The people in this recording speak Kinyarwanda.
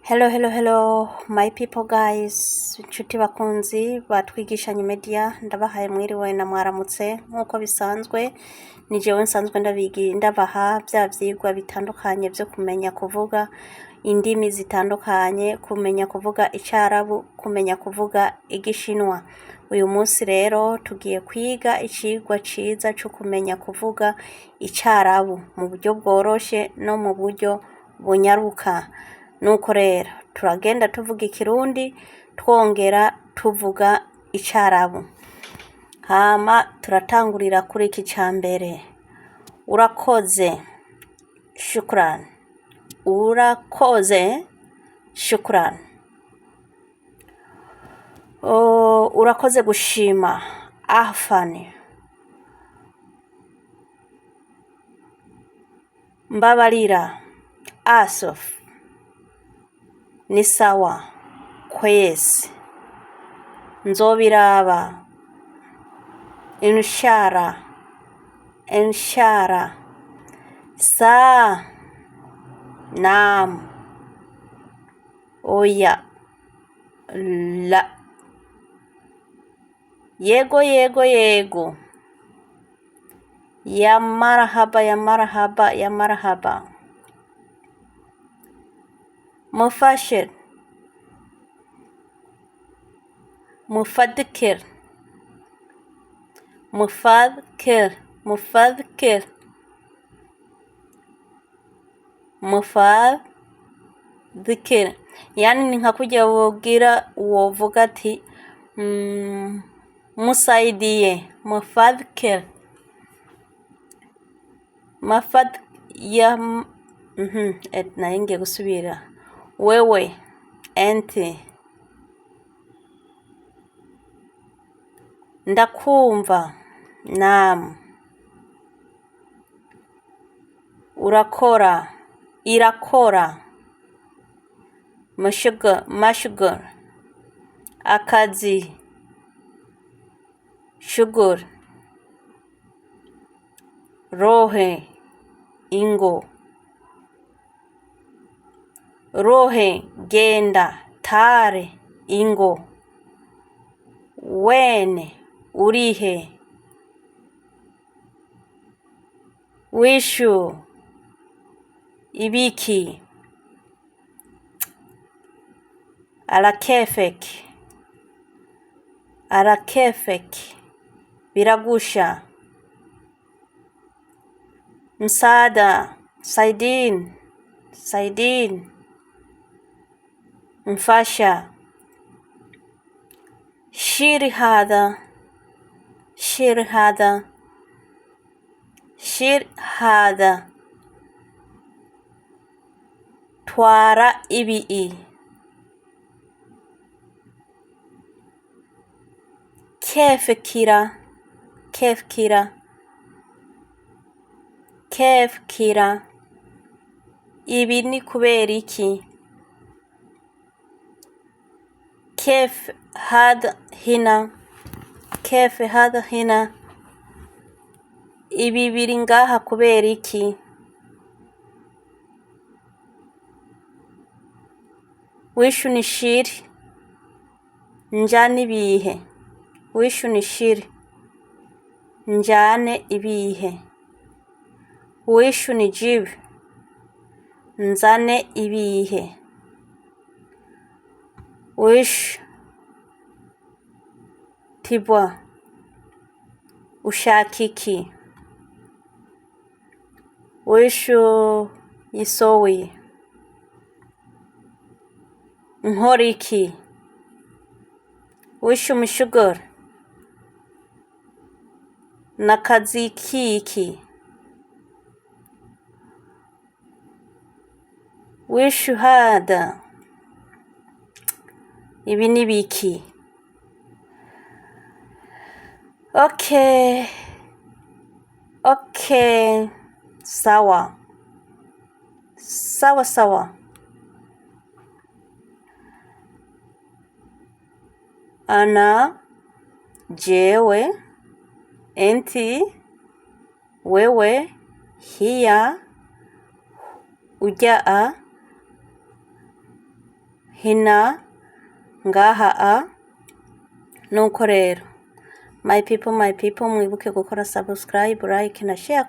Hello my people guys, inshuti bakunzi batwigishanye media, ndabahaye mwiriwe na mwaramutse nkuko bisanzwe. Ni jewe nsanzwe ndabaha bya vyigwa bitandukanye byo kumenya kuvuga indimi zitandukanye, kumenya kuvuga icarabu, kumenya kuvuga igishinwa. Uyu munsi rero tugiye kwiga icigwa ciza cyo kumenya kuvuga icarabu mu buryo bworoshe no mu buryo bunyaruka. Nuko rero turagenda tuvuga ikirundi twongera tuvuga icarabu. Hama turatangurira kuri iki cambere. Urakoze, shukran. Urakoze, shukran. Urakoze gushima, ahfani. Mbabarira, asof. Ni sawa, kwezi. Nzobiraba, inshara, saa, naam, oya, la, yego, ya marhaba, mufashir, mufadhkir, yani ni nka kujya wogira wovuga ati musaidie, mufadhkir, ya nainge gusubira, wewe, enti, ndakumva, naam, urakora, irakora, mashgur, akazi, shugur, rohe, ingo, rohe, genda, tare, ingo, wene, urihe, wishu, ibiki, alakefek, biragusha, msaada, saidin, mfasha, shiri hada, twara ibii, kefkira, ibi ni kubera iki, kef hada hina, ibi biri ngaha kubera iki, wishu ni shiri, njane ibihe, wishu ni shiri, njane ibihe, wishu ni jibu, nzane ibihe, wishu tibwa, ushakiki, wishu yisowi, nhoriki, wishu mshugur, nakazi kiki, wishu hada, ibi ni biki. Okay, sawa, ana, jewe, enti, wewe, hiya, ujaa, hina ngaha nuko rero my people mwibuke gukora subscribe, like na share